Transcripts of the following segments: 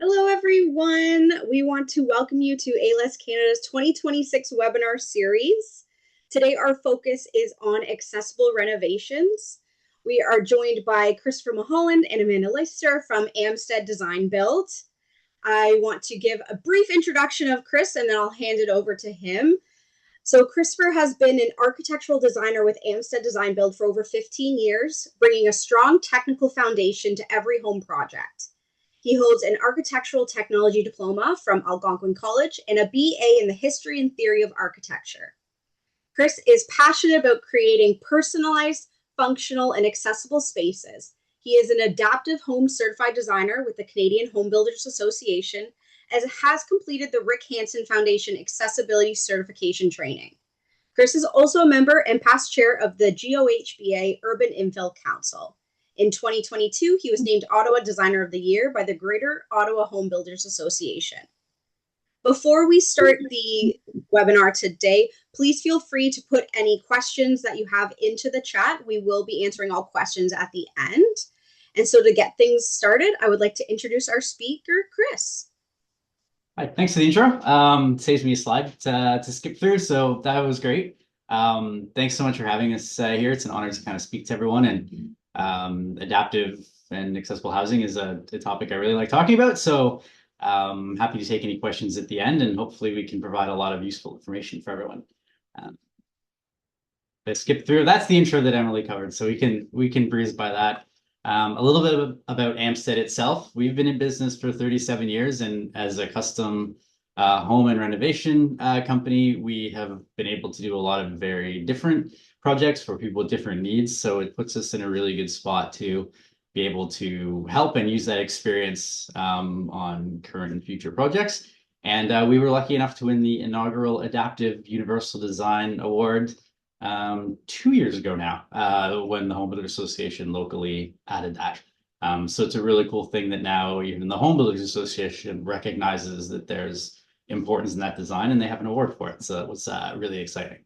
Hello, everyone. We want to welcome you to ALS Canada's 2026 webinar series. Today, our focus is on accessible renovations. We are joined by Christopher Mulholland and Amanda Leister from Amstead Design-Build. I want to give a brief introduction of Chris, and then I'll hand it over to him. So Christopher has been an architectural designer with Amstead Design-Build for over 15 years, bringing a strong technical foundation to every home project. He holds an architectural technology diploma from Algonquin College and a BA in the history and theory of architecture. Chris is passionate about creating personalized, functional, and accessible spaces. He is an adaptive home certified designer with the Canadian Home Builders Association, as has completed the Rick Hansen Foundation Accessibility Certification Training. Chris is also a member and past chair of the GOHBA Urban Infill Council. In 2022, he was named Ottawa Designer of the Year by the Greater Ottawa Home Builders Association. Before we start the webinar today, please feel free to put any questions that you have into the chat. We will be answering all questions at the end. And so to get things started, I would like to introduce our speaker, Chris. Hi, thanks for the intro. Saves me a slide to skip through, so that was great. Thanks so much for having us here. It's an honor to kind of speak to everyone, and adaptive and accessible housing is a topic I really like talking about. So happy to take any questions at the end, and hopefully we can provide a lot of useful information for everyone. Let's skip through. That's the intro that Emily covered, so we can breeze by that. A little bit about Amstead itself. We've been in business for 37 years, and as a custom home and renovation company, we have been able to do a lot of very different projects for people with different needs. So it puts us in a really good spot to be able to help and use that experience on current and future projects. And we were lucky enough to win the inaugural Adaptiv Universal Design Award 2 years ago now, when the Home Builders Association locally added that. So it's a really cool thing that now even the Home Builders Association recognizes that there's importance in that design, and they have an award for it. So it was really exciting.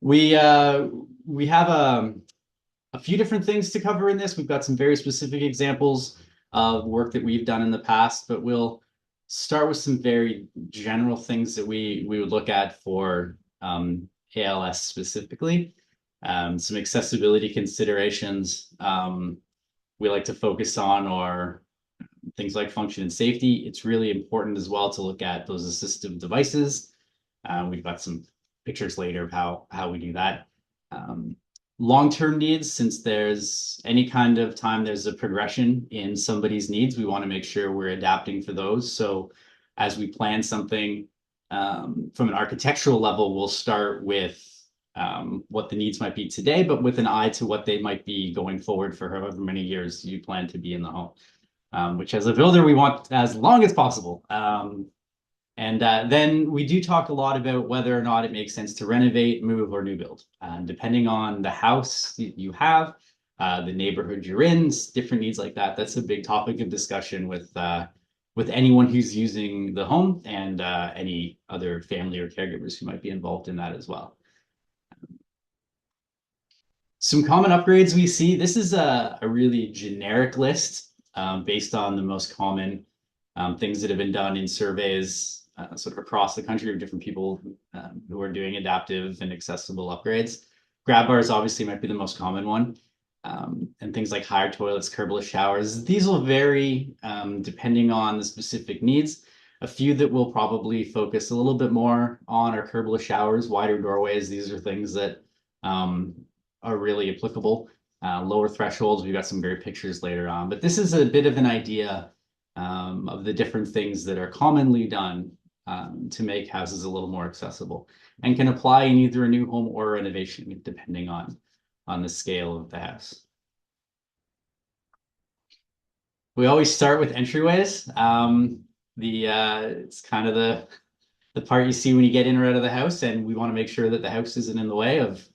We have a few different things to cover in this. We've got some very specific examples of work that we've done in the past, but we'll start with some very general things that we would look at for ALS specifically. Some accessibility considerations we like to focus on are things like function and safety. It's really important as well to look at those assistive devices. We've got some pictures later of how we do that. Long-term needs, since there's any kind of time there's a progression in somebody's needs, we want to make sure we're adapting for those. So as we plan something from an architectural level, we'll start with what the needs might be today, but with an eye to what they might be going forward for however many years you plan to be in the home, which as a builder, we want as long as possible. And then we do talk a lot about whether or not it makes sense to renovate, move, or new build. Depending on the house you have, the neighborhood you're in, different needs like that. That's a big topic of discussion with anyone who's using the home, and any other family or caregivers who might be involved in that as well. Some common upgrades we see. This is a really generic list based on the most common things that have been done in surveys sort of across the country of different people who are doing adaptive and accessible upgrades. Grab bars obviously might be the most common one. And things like higher toilets, curbless showers. These will vary depending on the specific needs. A few that we'll probably focus a little bit more on are curbless showers, wider doorways. These are things that are really applicable. Lower thresholds, we've got some great pictures later on. But this is a bit of an idea of the different things that are commonly done to make houses a little more accessible, and can apply in either a new home or a renovation, depending on the scale of the house. We always start with entryways. It's kind of the part you see when you get in or out of the house, and we want to make sure that the house isn't in the way of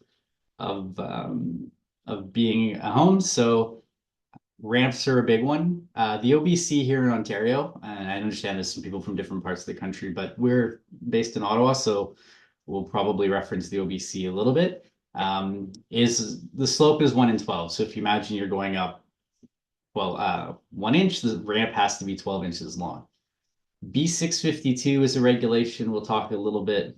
being a home. So ramps are a big one. The OBC here in Ontario, and I understand there's some people from different parts of the country, but we're based in Ottawa, so we'll probably reference the OBC a little bit. Is the slope is 1 in 12. So if you imagine you're going up well, 1 inch, the ramp has to be 12 inches long. B652 is a regulation we'll talk a little bit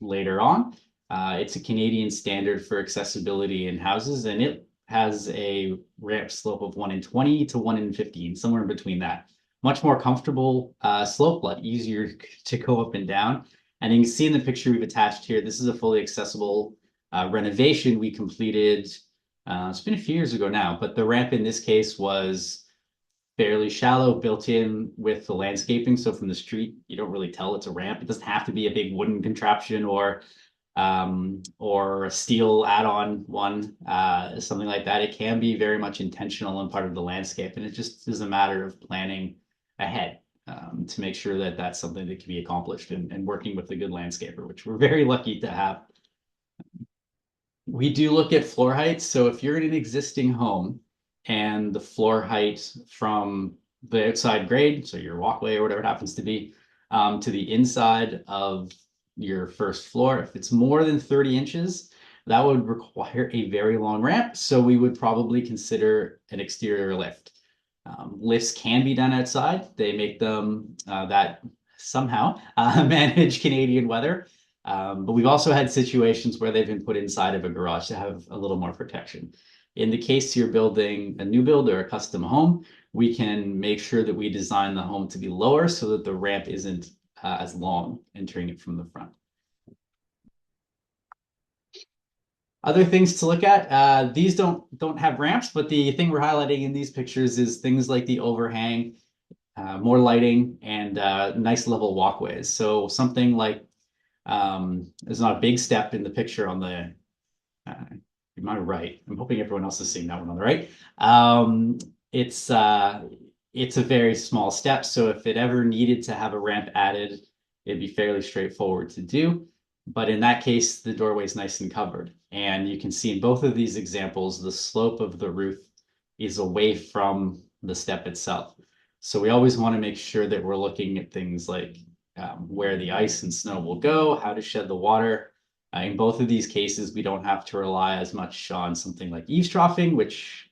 later on. It's a Canadian standard for accessibility in houses, and it has a ramp slope of 1 in 20 to 1 in 15, somewhere in between that. Much more comfortable slope, a lot easier to go up and down. And you can see in the picture we've attached here, this is a fully accessible renovation we completed. It's been a few years ago now, but the ramp in this case was fairly shallow, built in with the landscaping. So from the street, you don't really tell it's a ramp. It doesn't have to be a big wooden contraption or a steel add-on one, something like that. It can be very much intentional and part of the landscape, and it just is a matter of planning ahead to make sure that that's something that can be accomplished and working with a good landscaper, which we're very lucky to have. We do look at floor heights. So if you're in an existing home and the floor height from the outside grade, so your walkway or whatever it happens to be, to the inside of your first floor, if it's more than 30 inches, that would require a very long ramp. So we would probably consider an exterior lift. Lifts can be done outside. They make them that somehow manage Canadian weather. But we've also had situations where they've been put inside of a garage to have a little more protection. In the case you're building a new build or a custom home, we can make sure that we design the home to be lower so that the ramp isn't as long entering it from the front. Other things to look at, these don't have ramps, but the thing we're highlighting in these pictures is things like the overhang, more lighting, and nice level walkways. So something like there's not a big step in the picture on the my right. I'm hoping everyone else is seeing that one on the right. It's a very small step, so if it ever needed to have a ramp added, it'd be fairly straightforward to do. But in that case, the doorway is nice and covered. And you can see in both of these examples, the slope of the roof is away from the step itself. So we always want to make sure that we're looking at things like where the ice and snow will go, how to shed the water. In both of these cases, we don't have to rely as much on something like eavesdropping, which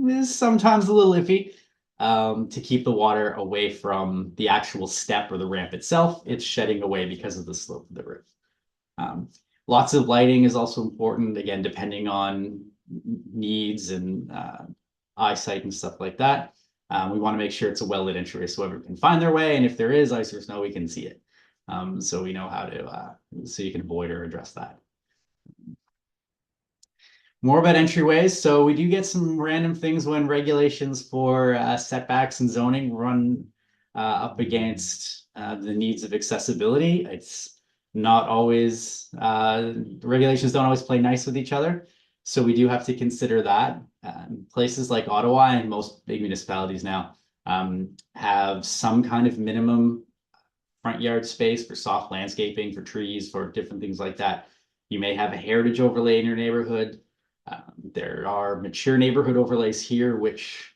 is sometimes a little iffy, to keep the water away from the actual step or the ramp itself. It's shedding away because of the slope of the roof. Lots of lighting is also important, again, depending on needs and eyesight and stuff like that. We want to make sure it's a well-lit entryway so everyone can find their way, and if there is ice or snow, we can see it. So we know how to, so you can avoid or address that. More about entryways. So we do get some random things when regulations for setbacks and zoning run up against the needs of accessibility. It's not always, regulations don't always play nice with each other. So we do have to consider that. Places like Ottawa and most big municipalities now have some kind of minimum front yard space for soft landscaping, for trees, for different things like that. You may have a heritage overlay in your neighborhood. There are mature neighborhood overlays here, which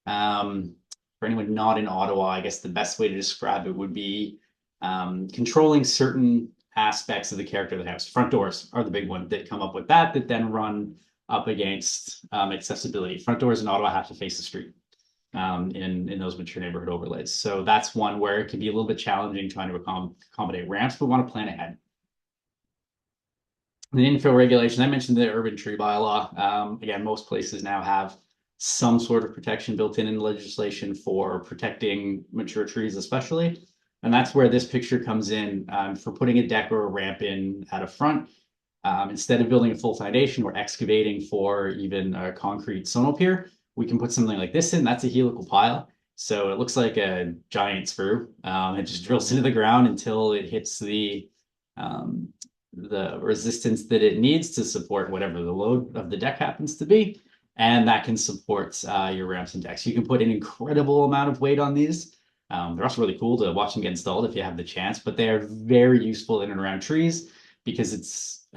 for anyone not in Ottawa, I guess the best way to describe it would be controlling certain aspects of the character of the house. Front doors are the big one that come up with that then run up against accessibility. Front doors in Ottawa have to face the street in those mature neighborhood overlays. So that's one where it can be a little bit challenging trying to accommodate ramps, but we want to plan ahead. The infill regulation, I mentioned the urban tree bylaw. Again, most places now have some sort of protection built in the legislation for protecting mature trees, especially. And that's where this picture comes in for putting a deck or a ramp in at a front. Instead of building a full foundation or excavating for even a concrete sonopier, we can put something like this in. That's a helical pile. So it looks like a giant screw. It just drills into the ground until it hits the resistance that it needs to support whatever the load of the deck happens to be. And that can support your ramps and decks. You can put an incredible amount of weight on these. They're also really cool to watch them get installed if you have the chance, but they are very useful in and around trees because it's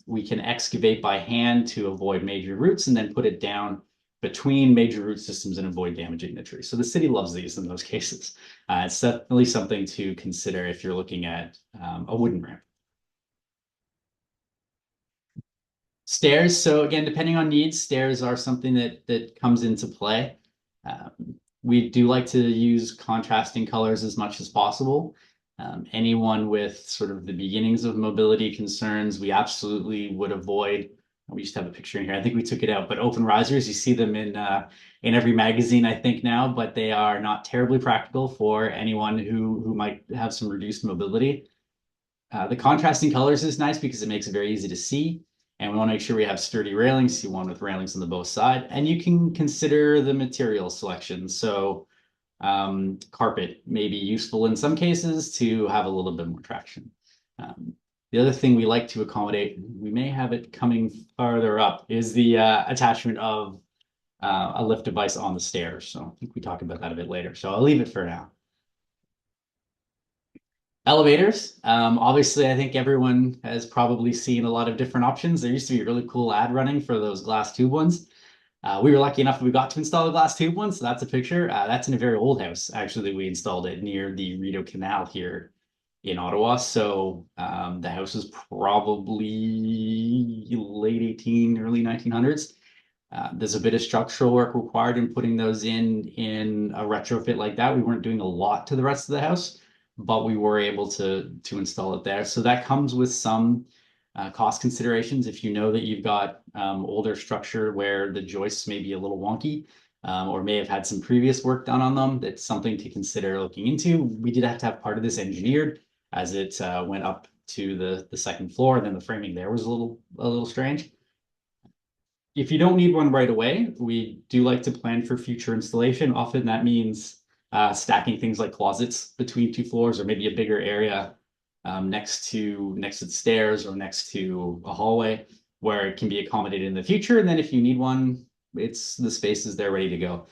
we can excavate by hand to avoid major roots and then put it down between major root systems and avoid damaging the tree. So the city loves these in those cases. It's definitely something to consider if you're looking at a wooden ramp. Stairs. So again, depending on needs, stairs are something that comes into play. We do like to use contrasting colors as much as possible. Anyone with sort of the beginnings of mobility concerns, we absolutely would avoid. We used to have a picture in here. I think we took it out, but open risers, you see them in every magazine, I think now, but they are not terribly practical for anyone who might have some reduced mobility. The contrasting colors is nice because it makes it very easy to see. And we want to make sure we have sturdy railings. See one with railings on the both side. And you can consider the material selection. So carpet may be useful in some cases to have a little bit more traction. The other thing we like to accommodate, we may have it coming farther up, is the attachment of a lift device on the stairs. So I think we talk about that a bit later. So I'll leave it for now. Elevators. Obviously, I think everyone has probably seen a lot of different options. There used to be a really cool ad running for those glass tube ones. We were lucky enough that we got to install a glass tube one, so that's a picture. That's in a very old house, actually. We installed it near the Rideau Canal here in Ottawa. So the house is probably late 18, early 1900s. There's a bit of structural work required in putting those in a retrofit like that. We weren't doing a lot to the rest of the house, but we were able to install it there. So that comes with some cost considerations. If you know that you've got older structure where the joists may be a little wonky, or may have had some previous work done on them, that's something to consider looking into. We did have to have part of this engineered as it went up to the second floor, and then the framing there was a little strange. If you don't need one right away, we do like to plan for future installation. Often that means stacking things like closets between two floors, or maybe a bigger area next to the stairs or next to a hallway where it can be accommodated in the future. And then if you need one, it's the space is there ready to go.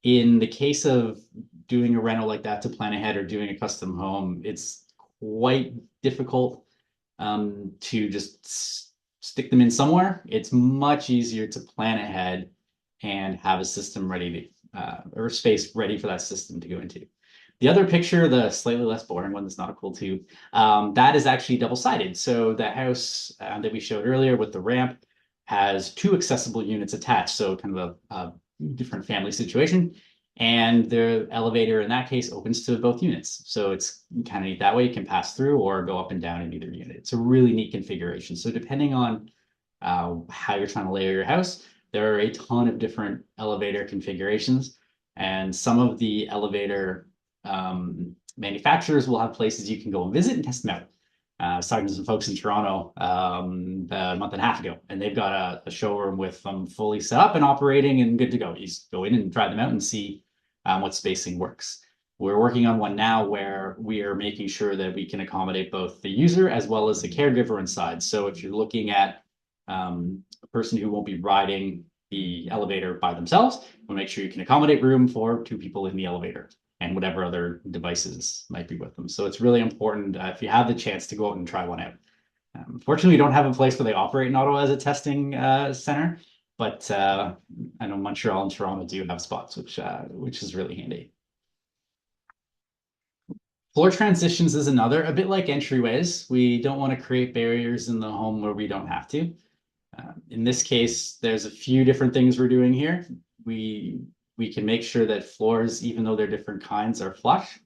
In the case of doing a rental like that to plan ahead, or doing a custom home, it's quite difficult to just stick them in somewhere. It's much easier to plan ahead and have a system ready to, or space ready for that system to go into. The other picture, the slightly less boring one that's not a cool tube, that is actually double-sided. So the house that we showed earlier with the ramp has two accessible units attached, so kind of a different family situation. And the elevator in that case opens to both units. So it's kind of neat that way. You can pass through or go up and down in either unit. It's a really neat configuration. So depending on how you're trying to layer your house, there are a ton of different elevator configurations. And some of the elevator manufacturers will have places you can go and visit and test them out. I was talking to some folks in Toronto a month and a half ago, and they've got a showroom with them fully set up and operating and good to go. You just go in and try them out and see what spacing works. We're working on one now where we are making sure that we can accommodate both the user as well as the caregiver inside. So if you're looking at a person who won't be riding the elevator by themselves, we'll make sure you can accommodate room for two people in the elevator and whatever other devices might be with them. So it's really important if you have the chance to go out and try one out. Fortunately, we don't have a place where they operate in Ottawa as a testing center, but I know Montreal and Toronto do have spots, which is really handy. Floor transitions is another, a bit like entryways. We don't want to create barriers in the home where we don't have to. In this case, there's a few different things we're doing here. We can make sure that floors, even though they're different kinds, are flush.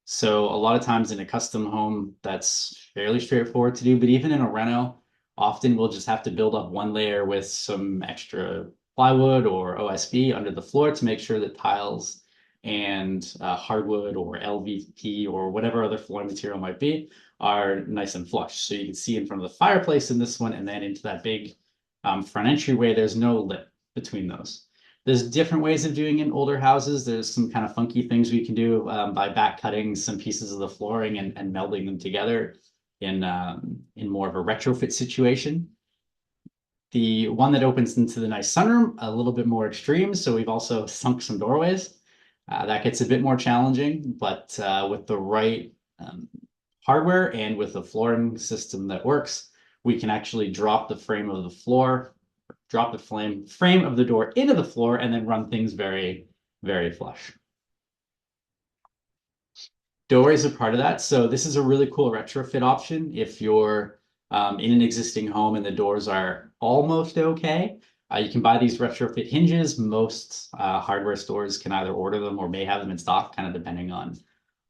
So a lot of times in a custom home, that's fairly straightforward to do. But even in a reno, often we'll just have to build up one layer with some extra plywood or OSB under the floor to make sure that tiles and hardwood or LVP or whatever other flooring material might be are nice and flush. So you can see in front of the fireplace in this one, and then into that big front entryway, there's no lip between those. There's different ways of doing it in older houses. There's some kind of funky things we can do by back cutting some pieces of the flooring and melding them together in more of a retrofit situation. The one that opens into the nice sunroom, a little bit more extreme. So we've also sunk some doorways. That gets a bit more challenging, but with the right hardware and with a flooring system that works, we can actually drop the frame of the floor, drop the frame of the door into the floor, and then run things very, very flush. Doorways are part of that. So this is a really cool retrofit option if you're in an existing home and the doors are almost okay, You can buy these retrofit hinges. Most hardware stores can either order them or may have them in stock, kind of depending on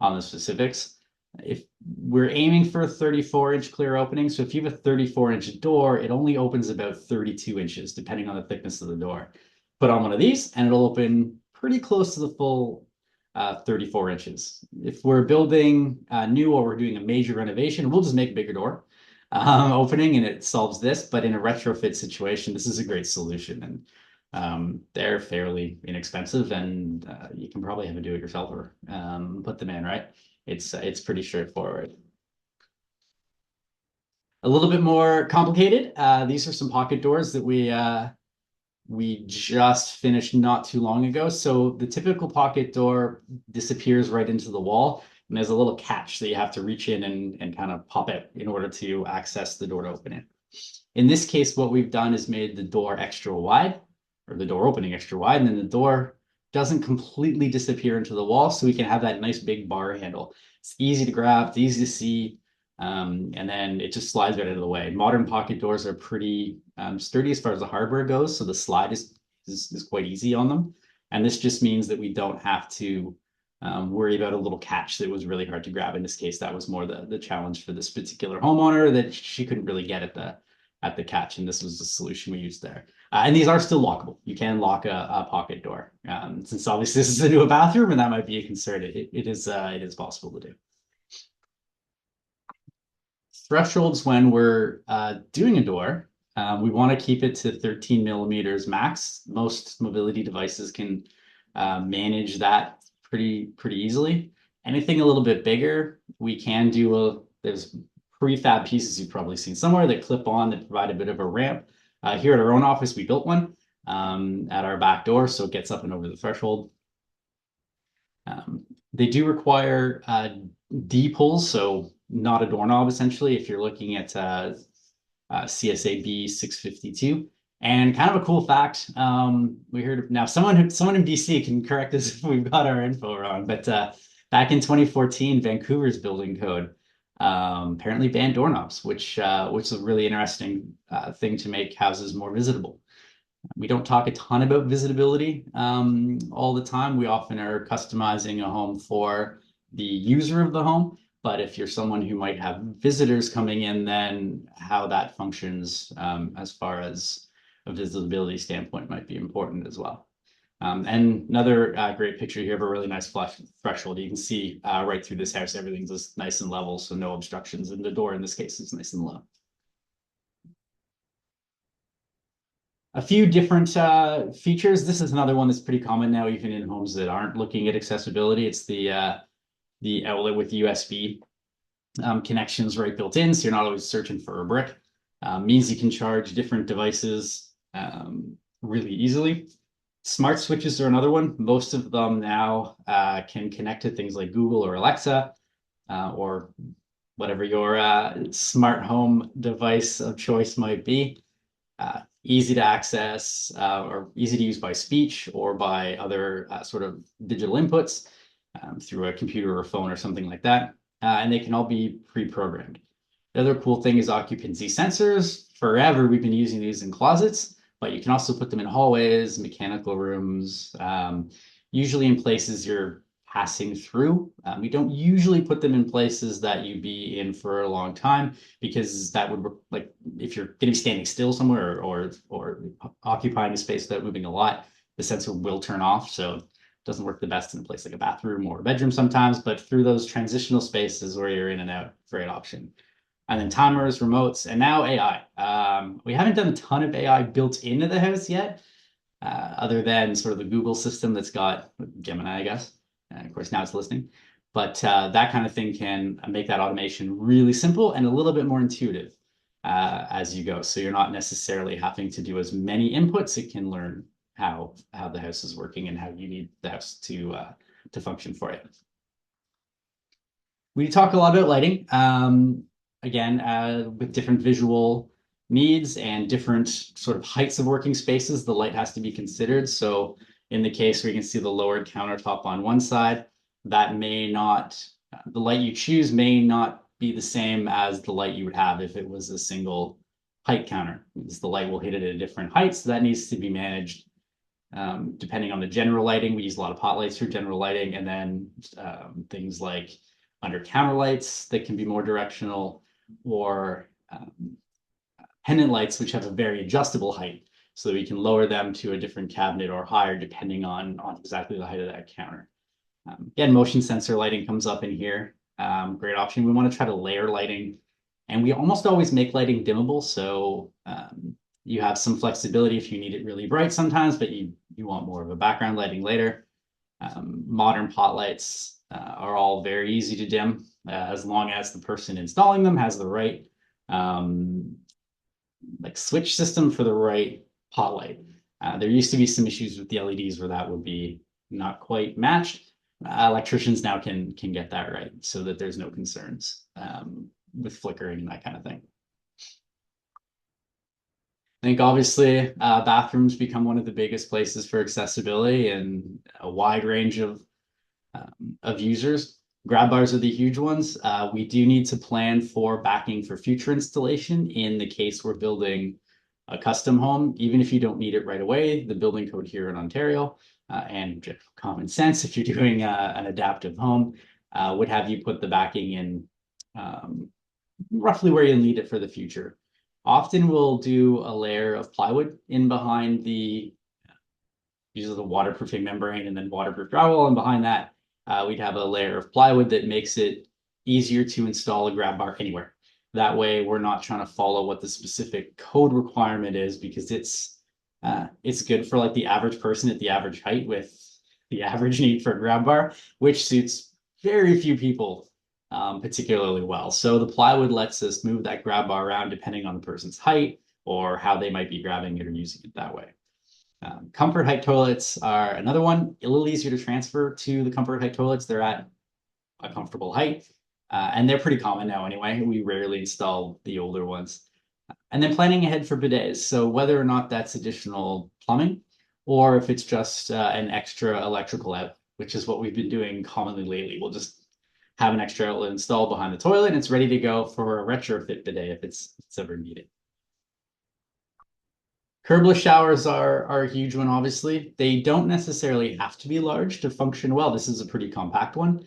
the specifics. If we're aiming for a 34-inch clear opening, so if you have a 34-inch door, it only opens about 32 inches, depending on the thickness of the door. Put on one of these, and it'll open pretty close to the full 34 inches. If we're building new or we're doing a major renovation, we'll just make a bigger door opening and it solves this. But in a retrofit situation, this is a great solution. And they're fairly inexpensive, and you can probably have a do-it-yourselfer put them in, right? It's pretty straightforward. A little bit more complicated. These are some pocket doors that we just finished not too long ago. So the typical pocket door disappears right into the wall, and there's a little catch that you have to reach in and kind of pop it in order to access the door to open it. In this case, what we've done is made the door extra wide, or the door opening extra wide, and then the door doesn't completely disappear into the wall, so we can have that nice big bar handle. It's easy to grab, it's easy to see, and then it just slides right out of the way. Modern pocket doors are pretty sturdy as far as the hardware goes, so the slide is quite easy on them. And this just means that we don't have to worry about a little catch that was really hard to grab. In this case, that was more the challenge for this particular homeowner, that she couldn't really get at the catch, and this was the solution we used there. And these are still lockable. You can lock a pocket door. Since obviously this is into a bathroom, and that might be a concern, it is possible to do. Thresholds when we're doing a door, we want to keep it to 13 millimeters max. Most mobility devices can manage that pretty easily. Anything a little bit bigger, we can do there's prefab pieces you've probably seen somewhere that clip on, that provide a bit of a ramp. Here at our own office, we built one at our back door, so it gets up and over the threshold. They do require D-pulls, so not a doorknob, essentially, if you're looking at CSA B 652. And kind of a cool fact, we heard now someone in BC can correct us if we've got our info wrong, but back in 2014, Vancouver's building code apparently banned doorknobs, which is a really interesting thing to make houses more visitable. We don't talk a ton about visitability all the time. We often are customizing a home for the user of the home. But if you're someone who might have visitors coming in, then how that functions as far as a visibility standpoint might be important as well. And another great picture here of a really nice flush threshold. You can see right through this house, everything's just nice and level, so no obstructions. And the door in this case is nice and low. A few different features. This is another one that's pretty common now, even in homes that aren't looking at accessibility. It's the outlet with USB connections right built in, so you're not always searching for a brick. Means you can charge different devices really easily. Smart switches are another one. Most of them now can connect to things like Google or Alexa or whatever your smart home device of choice might be. Easy to access or easy to use by speech or by other sort of digital inputs through a computer or phone or something like that. And they can all be pre-programmed. The other cool thing is occupancy sensors. Forever, we've been using these in closets, but you can also put them in hallways, mechanical rooms, usually in places you're passing through. We don't usually put them in places that you'd be in for a long time, because that would, like, if you're going to be standing still somewhere or occupying a space without moving a lot, the sensor will turn off. So it doesn't work the best in a place like a bathroom or a bedroom sometimes, but through those transitional spaces where you're in and out, great option. And then timers, remotes, and now AI. We haven't done a ton of AI built into the house yet, other than sort of the Google system that's got Gemini, I guess. And of course, now it's listening. But that kind of thing can make that automation really simple and a little bit more intuitive as you go. So you're not necessarily having to do as many inputs. It can learn how the house is working and how you need the house to function for you. We talk a lot about lighting. Again, with different visual needs and different sort of heights of working spaces, the light has to be considered. So in the case where you can see the lowered countertop on one side, that may not, the light you choose may not be the same as the light you would have if it was a single height counter. The light will hit it at a different height, so that needs to be managed depending on the general lighting. We use a lot of pot lights for general lighting, and then things like under counter lights that can be more directional, or pendant lights, which have a very adjustable height, so that we can lower them to a different cabinet or higher depending on exactly the height of that counter. Again, motion sensor lighting comes up in here. Great option. We want to try to layer lighting, and we almost always make lighting dimmable, so you have some flexibility if you need it really bright sometimes, but you want more of a background lighting later. Modern pot lights are all very easy to dim, as long as the person installing them has the right like switch system for the right pot light. There used to be some issues with the LEDs where that would be not quite matched. Electricians now can get that right, so that there's no concerns with flickering and that kind of thing. I think obviously bathrooms become one of the biggest places for accessibility and a wide range of users. Grab bars are the huge ones. We do need to plan for backing for future installation in the case we're building a custom home. Even if you don't need it right away, the building code here in Ontario and common sense, if you're doing an adaptive home, would have you put the backing in roughly where you'll need it for the future. Often we'll do a layer of plywood in behind the usually the waterproofing membrane and then waterproof drywall, and behind that we'd have a layer of plywood that makes it easier to install a grab bar anywhere. That way we're not trying to follow what the specific code requirement is, because it's good for like the average person at the average height with the average need for a grab bar, which suits very few people particularly well. So the plywood lets us move that grab bar around depending on the person's height or how they might be grabbing it or using it that way. Comfort height toilets are another one, a little easier to transfer to the comfort height toilets. They're at a comfortable height, and they're pretty common now anyway. We rarely install the older ones. And then planning ahead for bidets. So whether or not that's additional plumbing or if it's just an extra electrical outlet, which is what we've been doing commonly lately. We'll just have an extra outlet installed behind the toilet and it's ready to go for a retrofit bidet if it's ever needed. Curbless showers are a huge one, obviously. They don't necessarily have to be large to function well. This is a pretty compact one.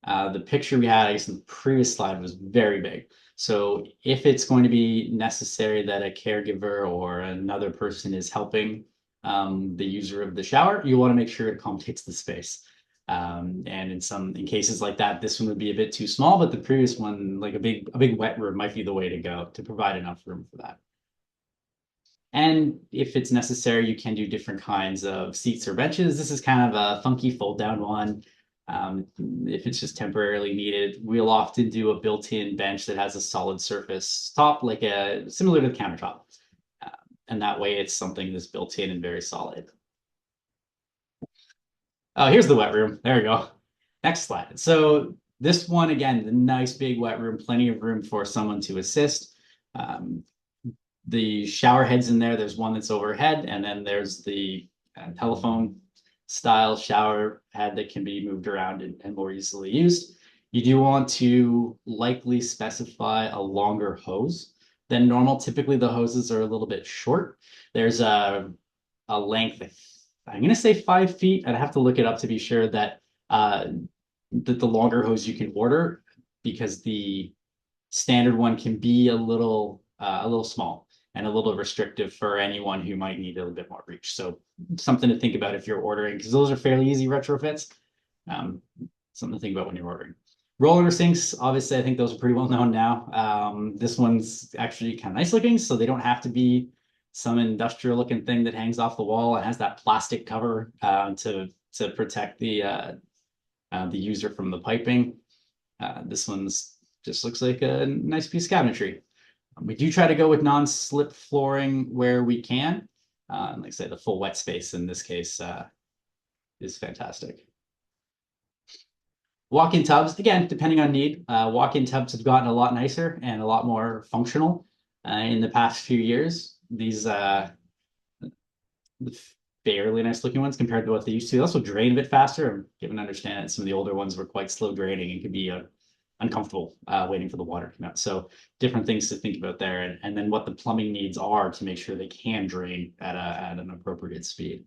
The picture we had, I guess, in the previous slide was very big. So if it's going to be necessary that a caregiver or another person is helping the user of the shower, you want to make sure it accommodates the space. And in cases like that, this one would be a bit too small, but the previous one, like a big wet room, might be the way to go to provide enough room for that. And if it's necessary, you can do different kinds of seats or benches. This is kind of a funky fold down one. If it's just temporarily needed, we'll often do a built-in bench that has a solid surface top, like similar to the countertop. And that way it's something that's built in and very solid. Oh, here's the wet room. There we go. Next slide. So this one, again, the nice big wet room, plenty of room for someone to assist. The shower heads in there, there's one that's overhead, and then there's the telephone style shower head that can be moved around and more easily used. You do want to likely specify a longer hose than normal. Typically the hoses are a little bit short. There's a length, I'm going to say 5 feet. I'd have to look it up to be sure that the longer hose you can order, because the standard one can be a little small and a little restrictive for anyone who might need a little bit more reach. So something to think about if you're ordering, because those are fairly easy retrofits. Something to think about when you're ordering. Roller sinks, obviously, I think those are pretty well known now. This one's actually kind of nice looking, so they don't have to be some industrial looking thing that hangs off the wall. It has that plastic cover to protect the user from the piping. This one's just looks like a nice piece of cabinetry. We do try to go with non-slip flooring where we can. Like I say, the full wet space in this case is fantastic. Walk-in tubs, again, depending on need. Walk-in tubs have gotten a lot nicer and a lot more functional in the past few years. These fairly nice looking ones compared to what they used to. They also drain a bit faster. I'm given to understand that some of the older ones were quite slow draining and could be a uncomfortable waiting for the water to come out. So different things to think about there, and then what the plumbing needs are to make sure they can drain at an appropriate speed.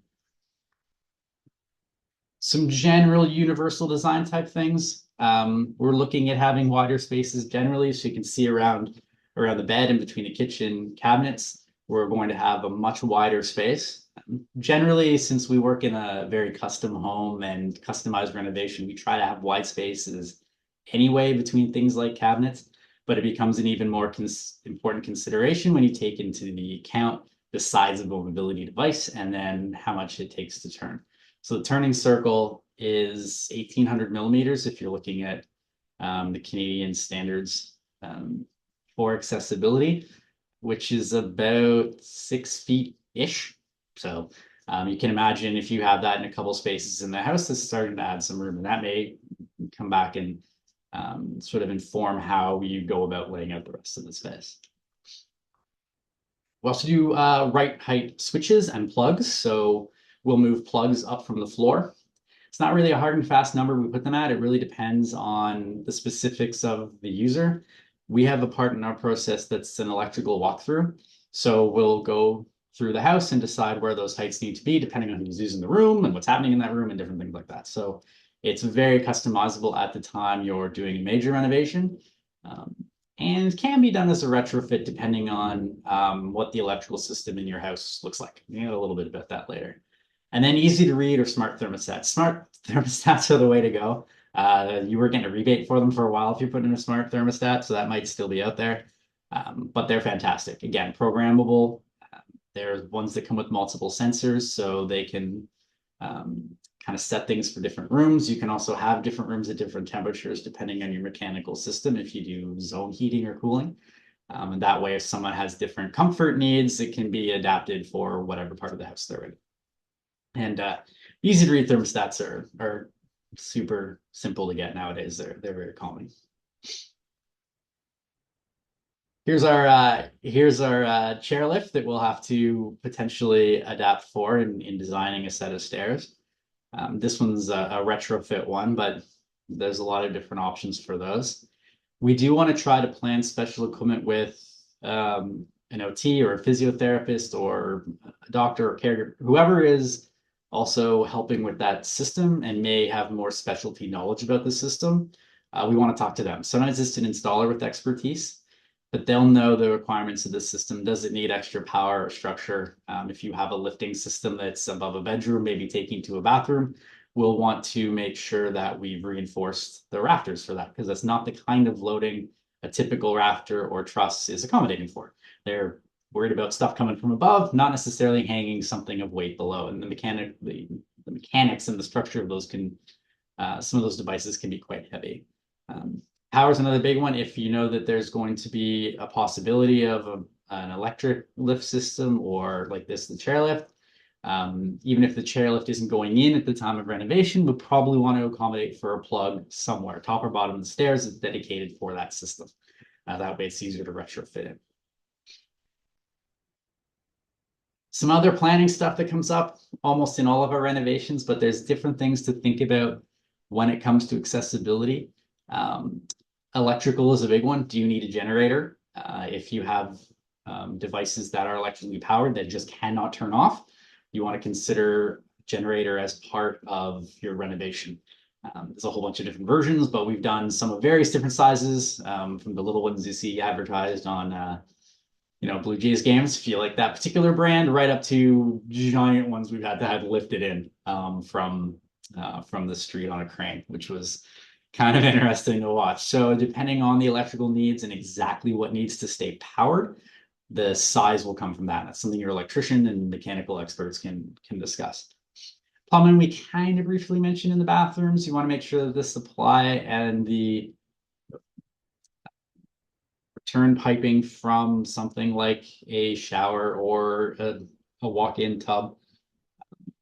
Some general universal design type things. We're looking at having wider spaces generally, so you can see around the bed and between the kitchen cabinets. We're going to have a much wider space. Generally, since we work in a very custom home and customized renovation, we try to have wide spaces anyway between things like cabinets, but it becomes an even more important consideration when you take into the account the size of a mobility device and then how much it takes to turn. So the turning circle is 1,800 millimeters if you're looking at the Canadian standards for accessibility, which is about 6 feet-ish. So you can imagine if you have that in a couple spaces in the house, that's starting to add some room, and that may come back and sort of inform how you go about laying out the rest of the space. We also do right height switches and plugs. So we'll move plugs up from the floor. It's not really a hard and fast number we put them at. It really depends on the specifics of the user. We have a part in our process that's an electrical walkthrough. So we'll go through the house and decide where those heights need to be, depending on who's using the room and what's happening in that room and different things like that. So it's very customizable at the time you're doing a major renovation. And can be done as a retrofit depending on what the electrical system in your house looks like. You know a little bit about that later. And then easy to read or smart thermostats. Smart thermostats are the way to go. You were getting a rebate for them for a while if you put in a smart thermostat, so that might still be out there. But they're fantastic. Again, programmable. There's ones that come with multiple sensors, so they can kind of set things for different rooms. You can also have different rooms at different temperatures depending on your mechanical system if you do zone heating or cooling. And that way, if someone has different comfort needs, it can be adapted for whatever part of the house they're in. And easy to read thermostats are super simple to get nowadays. They're very calming. Here's our chairlift that we'll have to potentially adapt for in designing a set of stairs. This one's a retrofit one, but there's a lot of different options for those. We do want to try to plan special equipment with an OT or a physiotherapist or a doctor or caregiver, whoever is also helping with that system and may have more specialty knowledge about the system. We want to talk to them. Sometimes it's an installer with expertise, but they'll know the requirements of the system. Does it need extra power or structure? If you have a lifting system that's above a bedroom, maybe taking to a bathroom, we'll want to make sure that we've reinforced the rafters for that, because that's not the kind of loading a typical rafter or truss is accommodating for. They're worried about stuff coming from above, not necessarily hanging something of weight below. And the mechanics and the structure of those can, some of those devices can be quite heavy. Power is another big one. If you know that there's going to be a possibility of an electric lift system or like this, the chairlift, even if the chairlift isn't going in at the time of renovation, we'll probably want to accommodate for a plug somewhere, top or bottom of the stairs, that's dedicated for that system. That way it's easier to retrofit in. Some other planning stuff that comes up almost in all of our renovations, but there's different things to think about when it comes to accessibility. Electrical is a big one. Do you need a generator? If you have devices that are electrically powered that just cannot turn off, you want to consider generator as part of your renovation. There's a whole bunch of different versions, but we've done some of various different sizes, from the little ones you see advertised on Blue Jays games, if you like that particular brand, right up to giant ones we've had to have lifted in from the street on a crane, which was kind of interesting to watch. So depending on the electrical needs and exactly what needs to stay powered, the size will come from that. That's something your electrician and mechanical experts can discuss. Plumbing, we kind of briefly mentioned in the bathrooms. You want to make sure that the supply and the return piping from something like a shower or a walk-in tub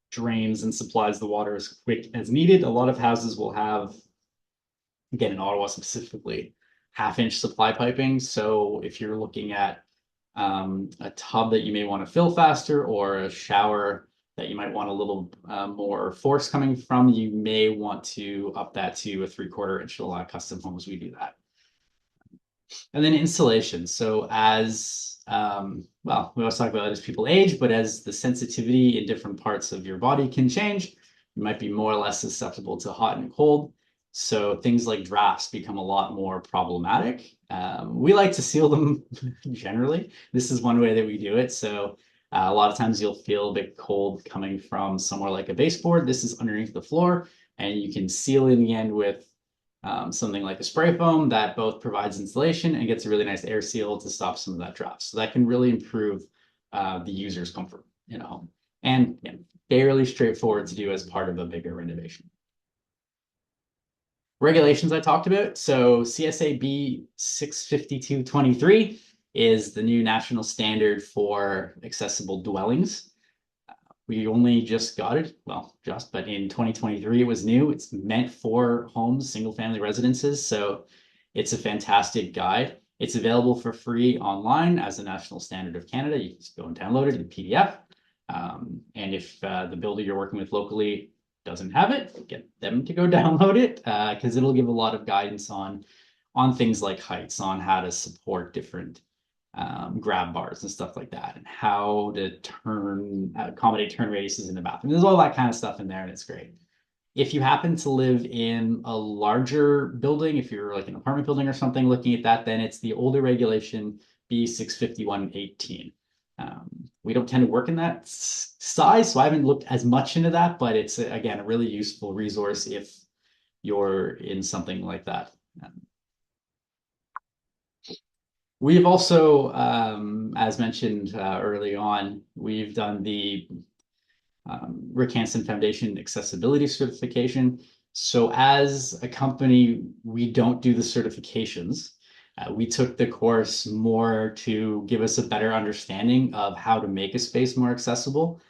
drains and supplies the water as quick as needed. A lot of houses will have, again in Ottawa specifically, half-inch supply piping. So if you're looking at a tub that you may want to fill faster or a shower that you might want a little more force coming from, you may want to up that to a 3/4 inch. A lot of custom homes we do that. And then installation. So well, we always talk about as people age, but as the sensitivity in different parts of your body can change, you might be more or less susceptible to hot and cold. So things like drafts become a lot more problematic. We like to seal them generally. This is one way that we do it. So a lot of times you'll feel a bit cold coming from somewhere like a baseboard. This is underneath the floor, and you can seal in the end with something like a spray foam that both provides insulation and gets a really nice air seal to stop some of that draft. So that can really improve the user's comfort in a home. And yeah, fairly straightforward to do as part of a bigger renovation. Regulations I talked about. So CSA B 65223 is the new national standard for accessible dwellings. We only just got it, well, but in 2023 it was new. It's meant for homes, single family residences. So it's a fantastic guide. It's available for free online as a national standard of Canada. You can just go and download it in PDF. And if the builder you're working with locally doesn't have it, get them to go download it because it'll give a lot of guidance on things like heights, on how to support different grab bars and stuff like that, and how to accommodate turn radiuses in the bathroom. There's all that kind of stuff in there, and it's great. If you happen to live in a larger building, if you're like an apartment building or something, looking at that, then it's the older regulation B65118. We don't tend to work in that size, so I haven't looked as much into that, but it's again a really useful resource if you're in something like that. We've also, as mentioned early on, we've done the Rick Hansen Foundation Accessibility Certification. So as a company, we don't do the certifications. We took the course more to give us a better understanding of how to make a space more accessible.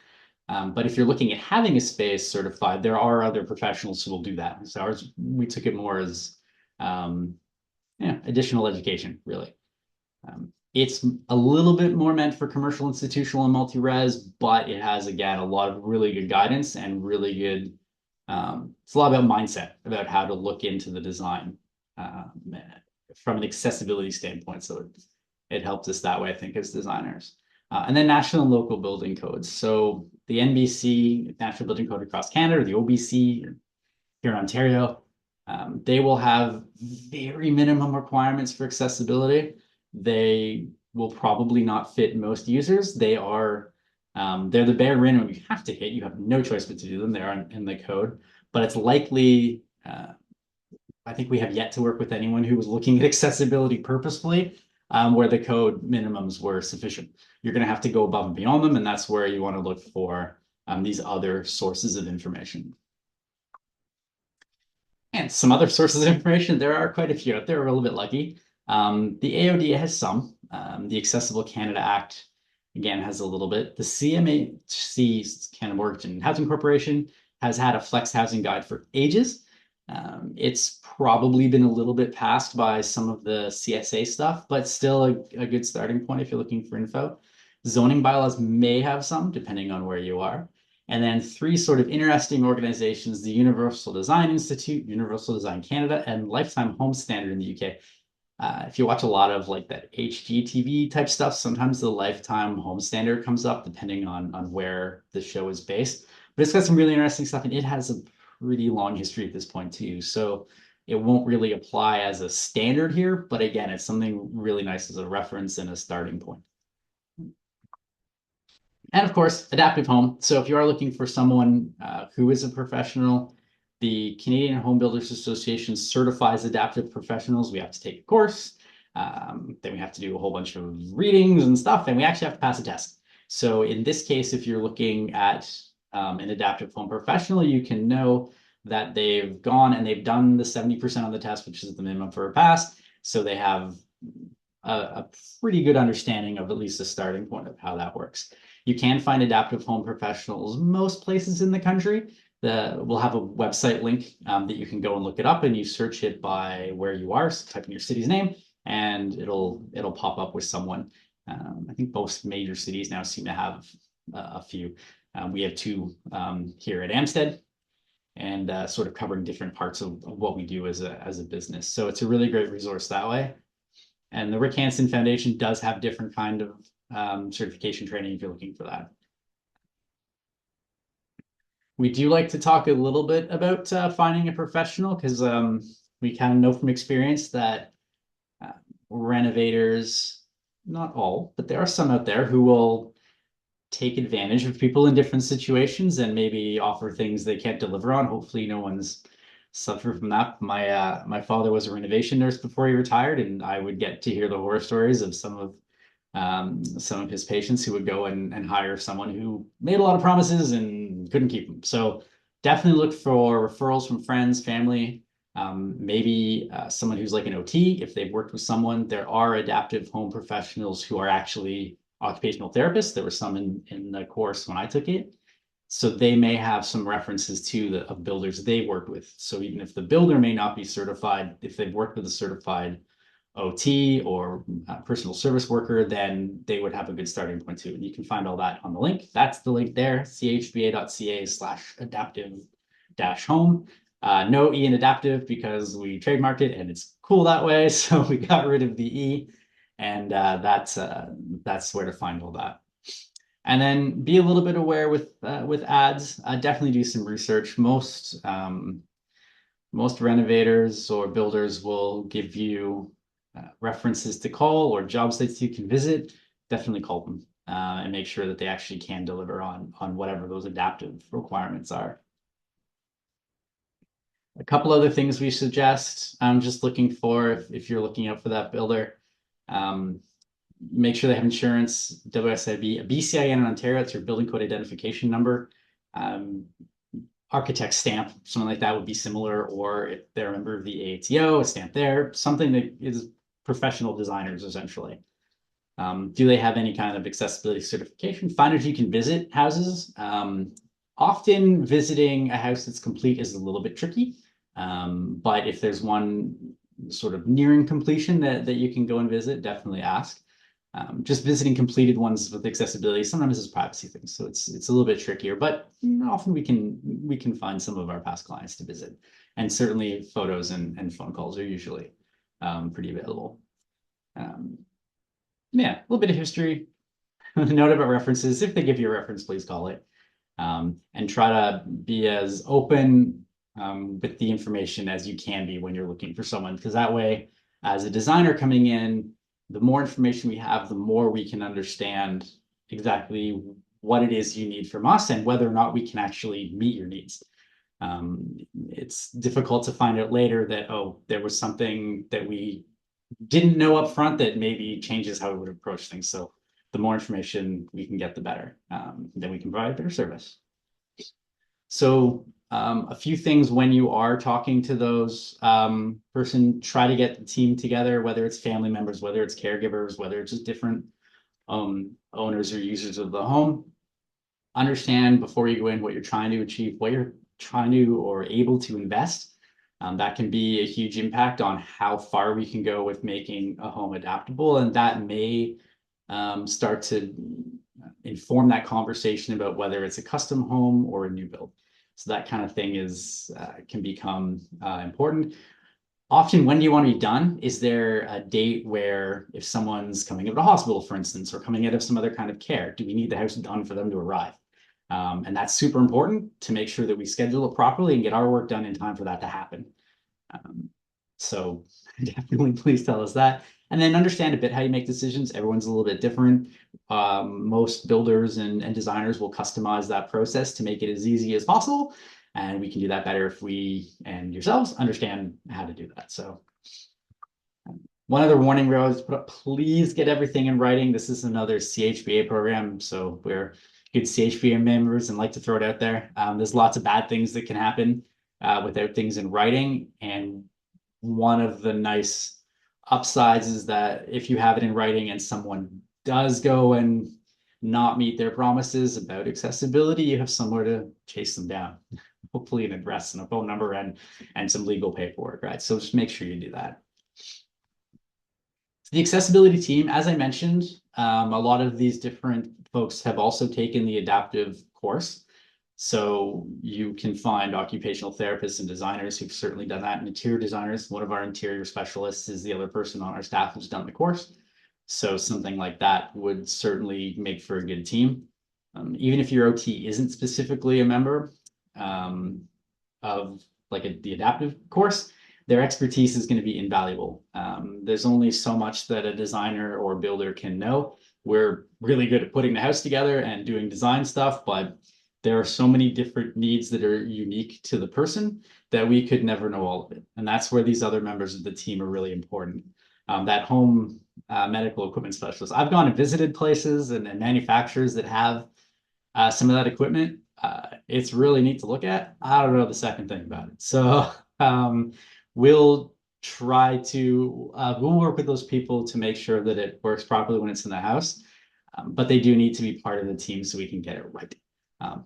But if you're looking at having a space certified, there are other professionals who will do that. So we took it more as additional education, really. It's a little bit more meant for commercial, institutional, and multi-res, but it has, again, a lot of really good guidance and really good, it's a lot about mindset, about how to look into the design from an accessibility standpoint. So it helps us that way, I think, as designers. And then national and local building codes. So the NBC, National Building Code across Canada, or the OBC here in Ontario, they will have very minimum requirements for accessibility. They will probably not fit most users. They're the bare minimum you have to hit. You have no choice but to do them. They are in the code, but it's likely. I think we have yet to work with anyone who was looking at accessibility purposefully, where the code minimums were sufficient. You're going to have to go above and beyond them, and that's where you want to look for these other sources of information. And some other sources of information, there are quite a few out there. We're a little bit lucky. The AOD has some. The Accessible Canada Act, again, has a little bit. The CMHC, Canada Mortgage and Housing Corporation, has had a flex housing guide for ages. It's probably been a little bit passed by some of the CSA stuff, but still a good starting point if you're looking for info. Zoning bylaws may have some, depending on where you are. And then three sort of interesting organizations, the Universal Design Institute, Universal Design Canada, and Lifetime Home Standard in the UK. If you watch a lot of like that HGTV type stuff, sometimes the Lifetime Home Standard comes up depending on where the show is based. But it's got some really interesting stuff, and it has a pretty long history at this point too. So it won't really apply as a standard here, but again, it's something really nice as a reference and a starting point. And of course, Adaptiv Home. So if you are looking for someone who is a professional, the Canadian Home Builders Association certifies Adaptiv professionals. We have to take a course. Then we have to do a whole bunch of readings and stuff, and we actually have to pass a test. So in this case, if you're looking at an Adaptiv Home professional, you can know that they've gone and they've done the 70% on the test, which is the minimum for a pass. So they have a pretty good understanding of at least the starting point of how that works. You can find Adaptiv Home professionals most places in the country. We'll have a website link that you can go and look it up, and you search it by where you are. So type in your city's name, and it'll pop up with someone. I think most major cities now seem to have a few. We have two here at Amstead, and sort of covering different parts of what we do as a business. So it's a really great resource that way. And the Rick Hansen Foundation does have different kind of certification training if you're looking for that. We do like to talk a little bit about finding a professional because we kind of know from experience that renovators, not all, but there are some out there who will take advantage of people in different situations and maybe offer things they can't deliver on. Hopefully, no one's suffered from that. My father was a renovation nurse before he retired, and I would get to hear the horror stories of some of his patients who would go and hire someone who made a lot of promises and couldn't keep them. So definitely look for referrals from friends, family, maybe someone who's like an OT. If they've worked with someone, there are Adaptiv home professionals who are actually occupational therapists. There were some in the course when I took it. So they may have some references to of builders they worked with. So even if the builder may not be certified, if they've worked with a certified OT or personal service worker, then they would have a good starting point too. And you can find all that on the link. That's the link there, chba.ca/adaptiv-home. No E in Adaptiv because we trademarked it and it's cool that way. So we got rid of the E, and that's where to find all that. And then be a little bit aware with ads. Definitely do some research. Most renovators or builders will give you references to call or job sites you can visit. Definitely call them and make sure that they actually can deliver on whatever those Adaptiv requirements are. A couple other things we suggest. I'm just looking for if you're looking out for that builder. Make sure they have insurance, WSIB, a BCIN in Ontario. It's your building code identification number. Architect stamp, something like that would be similar, or if they're a member of the AATO, a stamp there, something that is professional designers essentially. Do they have any kind of accessibility certification? Find if you can visit houses. Often visiting a house that's complete is a little bit tricky, but if there's one sort of nearing completion that you can go and visit, definitely ask. Just visiting completed ones with accessibility sometimes is a privacy thing, so it's a little bit trickier. But often we can find some of our past clients to visit, and certainly photos and phone calls are usually pretty available. Yeah, a little bit of history. Note about references. If they give you a reference, please call it, and try to be as open with the information as you can be when you're looking for someone, because that way, as a designer coming in, the more information we have, the more we can understand exactly what it is you need from us and whether or not we can actually meet your needs. It's difficult to find out later that, oh, there was something that we didn't know up front that maybe changes how we would approach things. So the more information we can get, the better. Then we can provide better service. So a few things when you are talking to those try to get the team together, whether it's family members, whether it's caregivers, whether it's just different owners or users of the home. Understand before you go in what you're trying to achieve, what you're trying to or able to invest. That can be a huge impact on how far we can go with making a home adaptable, and that may start to inform that conversation about whether it's a custom home or a new build. So that kind of thing can become important. Often, when do you want to be done? Is there a date where if someone's coming out of a hospital, for instance, or coming out of some other kind of care, do we need the house done for them to arrive? And that's super important to make sure that we schedule it properly and get our work done in time for that to happen. So definitely please tell us that. And then understand a bit how you make decisions. Everyone's a little bit different. Most builders and designers will customize that process to make it as easy as possible. And we can do that better if we and yourselves understand how to do that. So one other warning, Rose, please get everything in writing. This is another CHBA program. So we're good CHBA members and like to throw it out there. There's lots of bad things that can happen without things in writing. And one of the nice upsides is that if you have it in writing and someone does go and not meet their promises about accessibility, you have somewhere to chase them down, hopefully an address and a phone number and some legal paperwork, right? So just make sure you do that. The accessibility team, as I mentioned, a lot of these different folks have also taken the Adaptiv course. So you can find occupational therapists and designers who've certainly done that, and interior designers. One of our interior specialists is the other person on our staff who's done the course. So something like that would certainly make for a good team. Even if your OT isn't specifically a member of like the Adaptiv course, their expertise is going to be invaluable. There's only so much that a designer or builder can know. We're really good at putting the house together and doing design stuff, but there are so many different needs that are unique to the person that we could never know all of it. And that's where these other members of the team are really important. That home medical equipment specialist. I've gone and visited places and manufacturers that have some of that equipment. It's really neat to look at. I don't know the second thing about it. So we'll try to, we'll work with those people to make sure that it works properly when it's in the house. But they do need to be part of the team so we can get it right.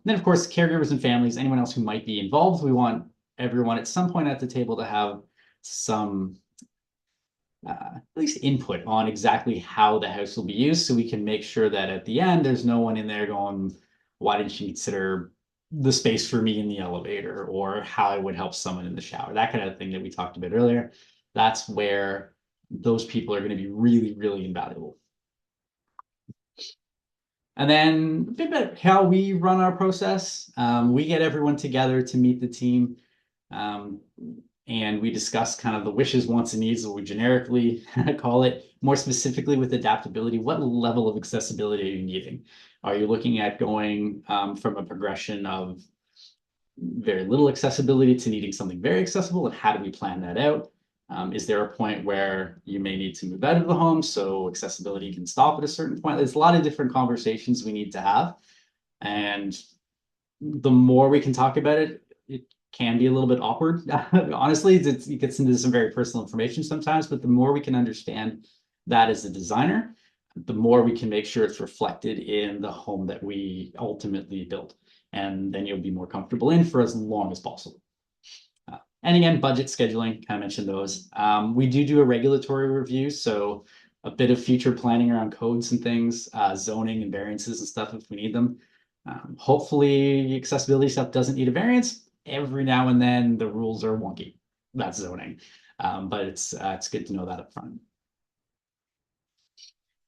Then, of course, caregivers and families, anyone else who might be involved, we want everyone at some point at the table to have some at least input on exactly how the house will be used so we can make sure that at the end there's no one in there going, why didn't you consider the space for me in the elevator, or how it would help someone in the shower, that kind of thing that we talked about earlier. That's where those people are going to be really, really invaluable. And then a bit about how we run our process. We get everyone together to meet the team. And we discuss kind of the wishes, wants, and needs, what we generically call it. More specifically with adaptability, what level of accessibility are you needing? Are you looking at going from a progression of very little accessibility to needing something very accessible? And how do we plan that out? Is there a point where you may need to move out of the home so accessibility can stop at a certain point? There's a lot of different conversations we need to have. And the more we can talk about it, it can be a little bit awkward. Honestly, it gets into some very personal information sometimes, but the more we can understand that as a designer, the more we can make sure it's reflected in the home that we ultimately build. And then you'll be more comfortable in for as long as possible. And again, budget scheduling, kind of mentioned those. We do a regulatory review, so a bit of future planning around codes and things, zoning and variances and stuff if we need them. Hopefully accessibility stuff doesn't need a variance. Every now and then the rules are wonky. That's zoning. But it's good to know that up front.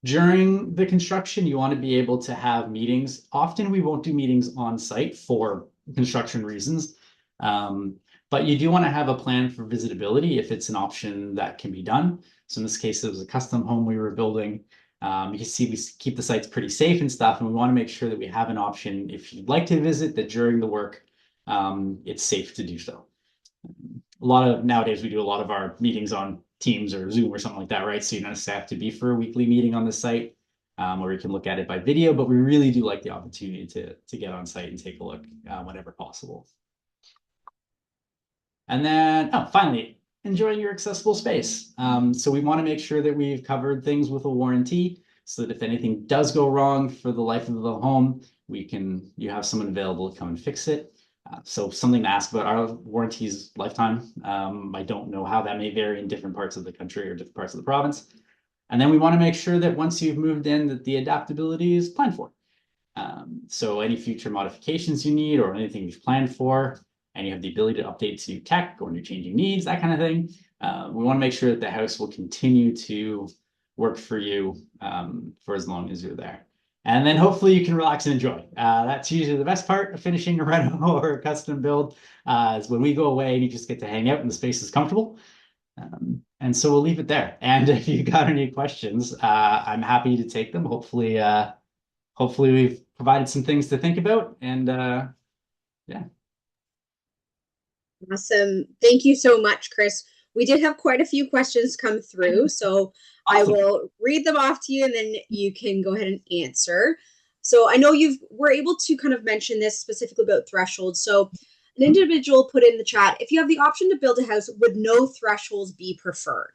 During the construction, you want to be able to have meetings. Often we won't do meetings on site for construction reasons. But you do want to have a plan for visitability if it's an option that can be done. So in this case, it was a custom home we were building. You can see we keep the sites pretty safe and stuff, and we want to make sure that we have an option if you'd like to visit, that during the work, it's safe to do so. Nowadays, we do a lot of our meetings on Teams or Zoom or something like that, right? So you don't necessarily have to be for a weekly meeting on the site, or you can look at it by video, but we really do like the opportunity to get on site and take a look whenever possible. And then, finally, enjoying your accessible space. So we want to make sure that we've covered things with a warranty so that if anything does go wrong for the life of the home, you have someone available to come and fix it. So something to ask about, our warranties lifetime. I don't know how that may vary in different parts of the country or different parts of the province. And then we want to make sure that once you've moved in, that the adaptability is planned for. So any future modifications you need or anything you've planned for, and you have the ability to update to new tech or new changing needs, that kind of thing. We want to make sure that the house will continue to work for you for as long as you're there. And then hopefully you can relax and enjoy. That's usually the best part of finishing a reno or a custom build, is when we go away and you just get to hang out and the space is comfortable. And so we'll leave it there. And if you got any questions, I'm happy to take them. Hopefully we've provided some things to think about, and yeah. Awesome. Thank you so much, Chris. We did have quite a few questions come through, so awesome. I will read them off to you and then you can go ahead and answer. So I know were able to kind of mention this specifically about thresholds. So an individual put in the chat, if you have the option to build a house, would no thresholds be preferred?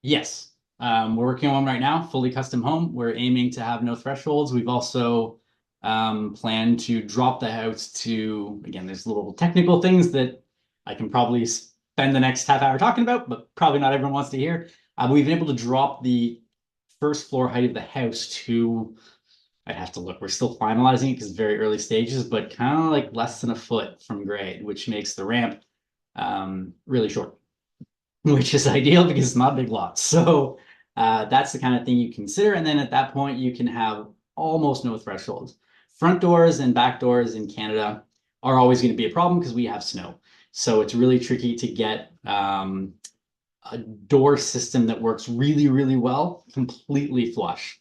Yes. We're working on one right now, fully custom home. We're aiming to have no thresholds. We've also planned to drop the house to, again, there's little technical things that I can probably spend the next half hour talking about, but probably not everyone wants to hear. We've been able to drop the first floor height of the house to I'd have to look. We're still finalizing it because it's very early stages, but kind of like less than a foot from grade, which makes the ramp really short, which is ideal because it's not big lots. So that's the kind of thing you consider. And then at that point, you can have almost no thresholds. Front doors and back doors in Canada are always going to be a problem because we have snow. So it's really tricky to get a door system that works really, really well, completely flush.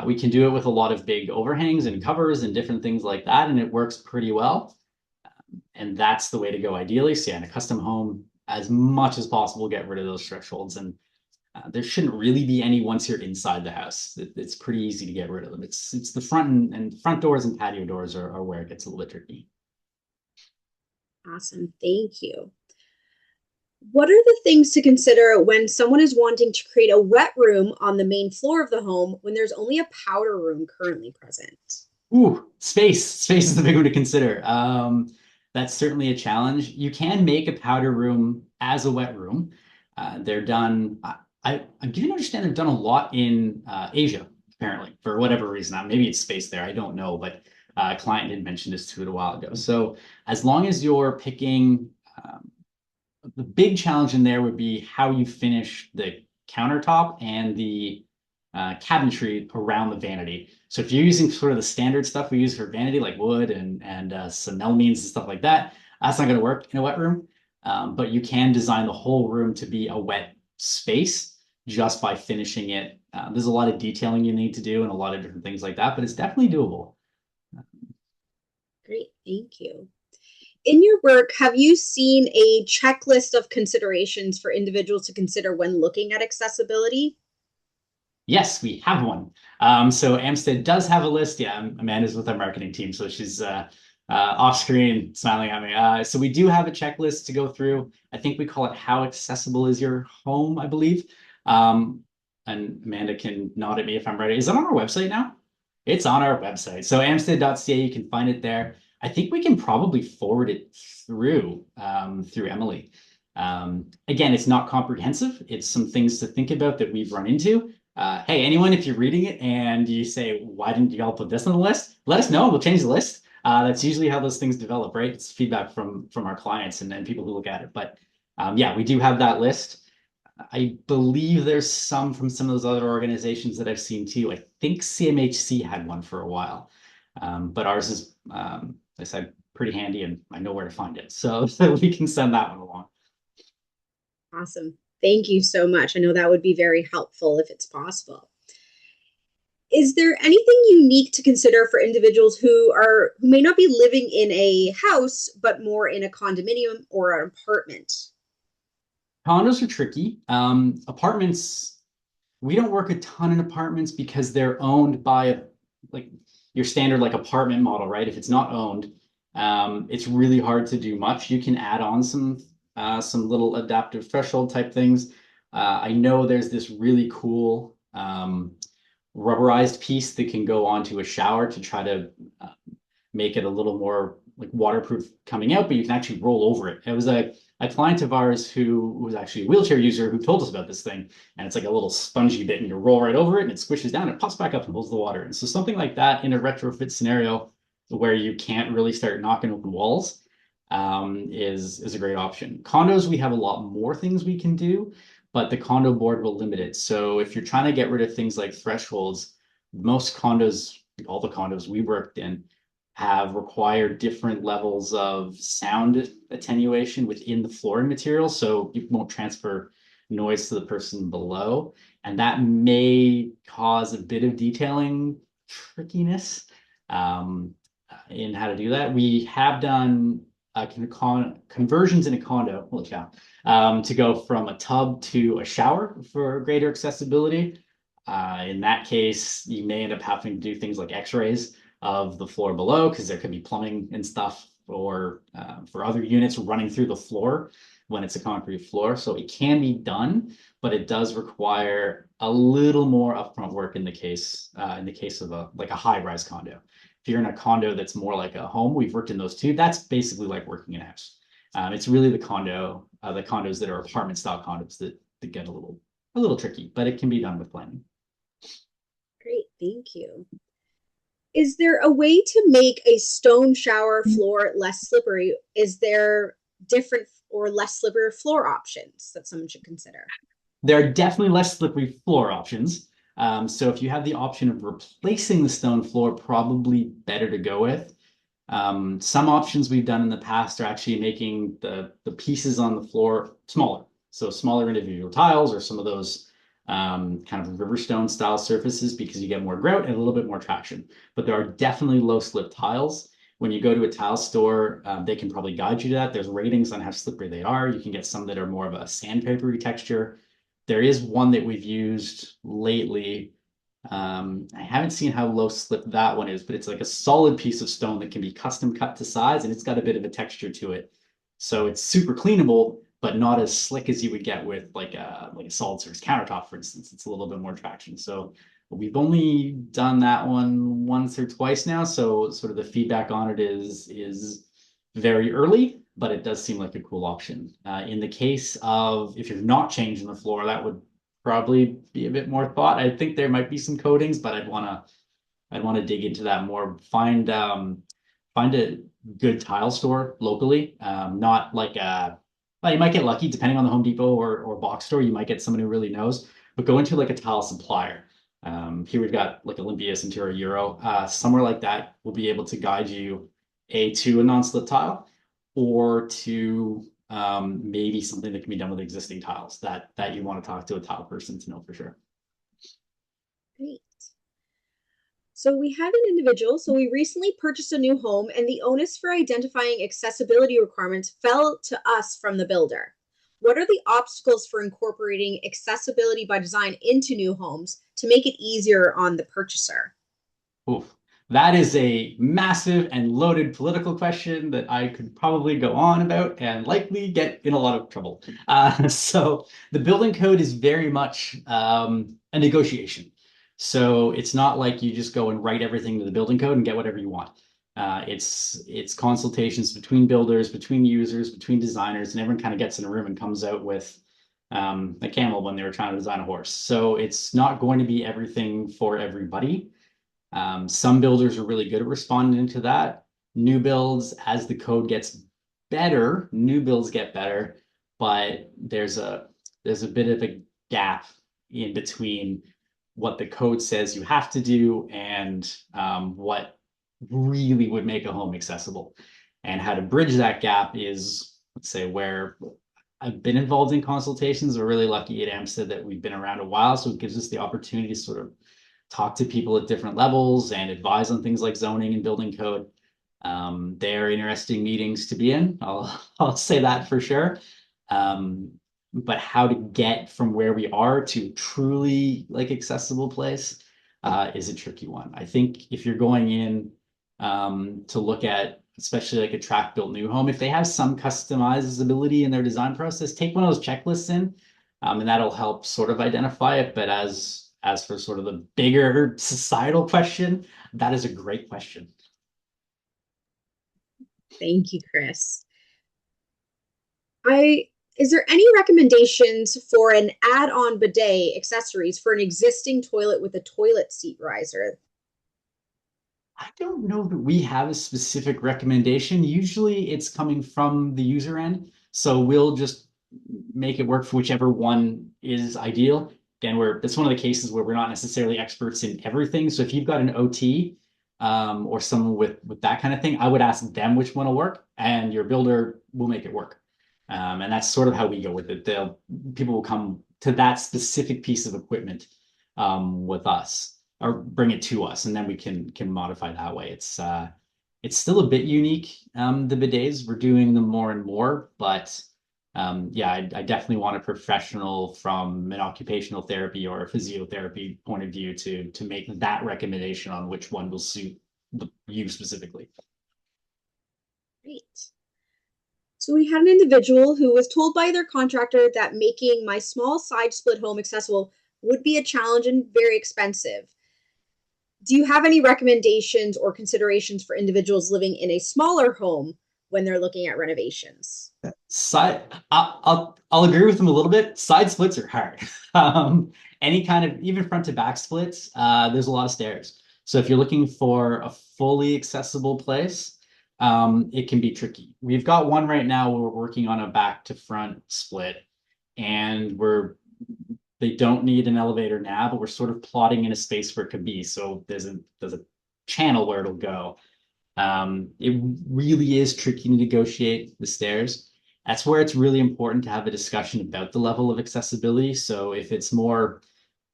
We can do it with a lot of big overhangs and covers and different things like that, and it works pretty well. And that's the way to go ideally. So yeah, in a custom home, as much as possible, get rid of those thresholds. And there shouldn't really be any once you're inside the house. It's pretty easy to get rid of them. It's the front and front doors and patio doors are where it gets a little bit tricky. Awesome. Thank you. What are the things to consider when someone is wanting to create a wet room on the main floor of the home when there's only a powder room currently present? Ooh, space. Space is the big one to consider. That's certainly a challenge. You can make a powder room as a wet room. They're done. I didn't understand they're done a lot in Asia, apparently, for whatever reason. Maybe it's space there. I don't know, but a client had mentioned this to it a while ago. So as long as you're picking, the big challenge in there would be how you finish the countertop and the cabinetry around the vanity. So if you're using sort of the standard stuff we use for vanity, like wood and some melamines and stuff like that, that's not going to work in a wet room. But you can design the whole room to be a wet space just by finishing it. There's a lot of detailing you need to do and a lot of different things like that, but it's definitely doable. Great, thank you. In your work, have you seen a checklist of considerations for individuals to consider when looking at accessibility? Yes, we have one. So Amstead does have a list. Yeah, Amanda's with our marketing team, so she's off screen smiling at me. So we do have a checklist to go through. I think we call it "How accessible is your home?" I believe. And Amanda can nod at me if I'm right. Is it on our website now? It's on our website. So amstead.ca, you can find it there. I think we can probably forward it through Emily. Again, it's not comprehensive. It's some things to think about that we've run into. Hey, anyone, if you're reading it and you say, why didn't you all put this on the list? Let us know. We'll change the list. That's usually how those things develop, right? It's feedback from our clients and people who look at it. But yeah, we do have that list. I believe there's some from some of those other organizations that I've seen too. I think CMHC had one for a while, but ours is, I said, pretty handy and I know where to find it. So we can send that one along. Awesome. Thank you so much. I know that would be very helpful if it's possible. Is there anything unique to consider for individuals who may not be living in a house, but more in a condominium or an apartment? Condos are tricky. Apartments, we don't work a ton in apartments because they're owned by like your standard like apartment model, right? If it's not owned, it's really hard to do much. You can add on some little adaptive threshold type things. I know there's this really cool rubberized piece that can go onto a shower to try to make it a little more like waterproof coming out, but you can actually roll over it. It was a client of ours who was actually a wheelchair user who told us about this thing. And it's like a little spongy bit and you roll right over it and it squishes down, it pops back up and pulls the water. And so something like that in a retrofit scenario where you can't really start knocking open walls is a great option. Condos, we have a lot more things we can do, but the condo board will limit it. So if you're trying to get rid of things like thresholds, most condos, all the condos we worked in, have required different levels of sound attenuation within the flooring material, so you won't transfer noise to the person below. And that may cause a bit of detailing trickiness in how to do that. We have done conversions in a condo, holy cow, to go from a tub to a shower for greater accessibility. In that case, you may end up having to do things like x-rays of the floor below because there could be plumbing and stuff or for other units running through the floor when it's a concrete floor. So it can be done, but it does require a little more upfront work in the case of a high-rise condo. If you're in a condo that's more like a home, we've worked in those too. That's basically like working in a house. It's really the condos that are apartment style condos that get a little tricky, but it can be done with planning. Great, thank you. Is there a way to make a stone shower floor less slippery? Is there different or less slippery floor options that someone should consider? There are definitely less slippery floor options. So if you have the option of replacing the stone floor, probably better to go with. Some options we've done in the past are actually making the pieces on the floor smaller. So smaller individual tiles or some of those kind of riverstone style surfaces because you get more grout and a little bit more traction. But there are definitely low slip tiles. When you go to a tile store, they can probably guide you to that. There's ratings on how slippery they are. You can get some that are more of a sandpapery texture. There is one that we've used lately. I haven't seen how low slip that one is, but it's like a solid piece of stone that can be custom cut to size, and it's got a bit of a texture to it. So it's super cleanable, but not as slick as you would get with like a solid surface countertop, for instance. It's a little bit more traction. So we've only done that one once or twice now. So sort of the feedback on it is very early, but it does seem like a cool option. In the case of if you're not changing the floor, that would probably be a bit more thought. I think there might be some coatings, but I'd want to dig into that more. Find a good tile store locally. Not like a well, you might get lucky depending on the Home Depot or box store. You might get someone who really knows, but go into like a tile supplier. Here we've got like Olympia, Centura, Euro. Somewhere like that will be able to guide you to a non-slip tile or to maybe something that can be done with existing tiles that you want to talk to a tile person to know for sure. Great. So we had an individual. So we recently purchased a new home, and the onus for identifying accessibility requirements fell to us from the builder. What are the obstacles for incorporating accessibility by design into new homes to make it easier on the purchaser? Oof. That is a massive and loaded political question that I could probably go on about and likely get in a lot of trouble. So the building code is very much a negotiation. So it's not like you just go and write everything to the building code and get whatever you want. It's consultations between builders, between users, between designers, and everyone kind of gets in a room and comes out with a camel when they were trying to design a horse. So it's not going to be everything for everybody. Some builders are really good at responding to that. New builds, as the code gets better, new builds get better, but there's a bit of a gap in between what the code says you have to do and what really would make a home accessible. And how to bridge that gap is, let's say, where I've been involved in consultations. We're really lucky at Amstead that we've been around a while, so it gives us the opportunity to sort of talk to people at different levels and advise on things like zoning and building code. They're interesting meetings to be in. I'll say that for sure. But how to get from where we are to truly like accessible place is a tricky one. I think if you're going in to look at especially like a track built new home, if they have some customizability in their design process, take one of those checklists in, and that'll help sort of identify it. But as for sort of the bigger societal question, that is a great question. Thank you, Chris. I is there any recommendations for an add-on bidet accessories for an existing toilet with a toilet seat riser? I don't know that we have a specific recommendation. Usually it's coming from the user end. So we'll just make it work for whichever one is ideal. Again, it's one of the cases where we're not necessarily experts in everything. So if you've got an OT or someone with that kind of thing, I would ask them which one will work, and your builder will make it work. And that's sort of how we go with it. People will come to that specific piece of equipment with us or bring it to us, and then we can modify that way. It's still a bit unique. The bidets, we're doing them more and more, but yeah, I definitely want a professional from an occupational therapy or a physiotherapy point of view to make that recommendation on which one will suit you specifically. Great. So we had an individual who was told by their contractor that making my small side split home accessible would be a challenge and very expensive. Do you have any recommendations or considerations for individuals living in a smaller home when they're looking at renovations? Side, I'll agree with them a little bit. Side splits are hard. Any kind of even front to back splits, there's a lot of stairs. So if you're looking for a fully accessible place, it can be tricky. We've got one right now where we're working on a back to front split, and they don't need an elevator now, but we're sort of plotting in a space where it could be. So there's a channel where it'll go. It really is tricky to negotiate the stairs. That's where it's really important to have a discussion about the level of accessibility. So if it's more,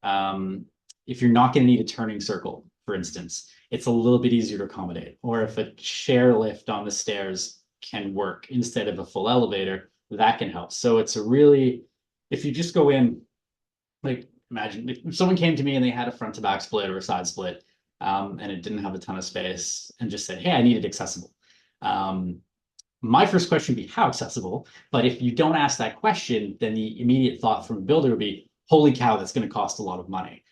if you're not going to need a turning circle, for instance, it's a little bit easier to accommodate. Or if a chair lift on the stairs can work instead of a full elevator, that can help. So it's a really, if you just go in, like imagine if someone came to me and they had a front to back split or a side split, and it didn't have a ton of space and just said, hey, I need it accessible. Um, my first question would be how accessible, but if you don't ask that question, then the immediate thought from a builder would be, holy cow, that's going to cost a lot of money.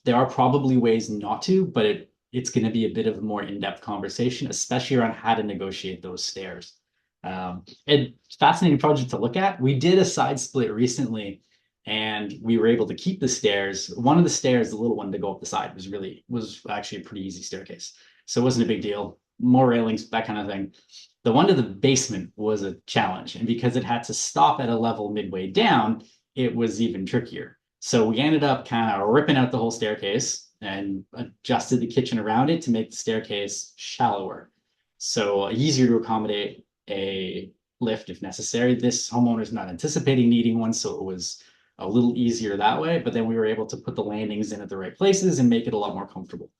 There are probably ways not to, but it's going to be a bit of a more in-depth conversation, especially around how to negotiate those stairs. And fascinating project to look at. We did a side split recently, and we were able to keep the stairs. One of the stairs, the little one to go up the side, was actually a pretty easy staircase, so it wasn't a big deal. More railings, that kind of thing. The one to the basement was a challenge, and because it had to stop at a level midway down, it was even trickier. So we ended up kind of ripping out the whole staircase and adjusted the kitchen around it to make the staircase shallower, so easier to accommodate a lift if necessary. This homeowner is not anticipating needing one, so it was a little easier that way. But then we were able to put the landings in at the right places and make it a lot more comfortable.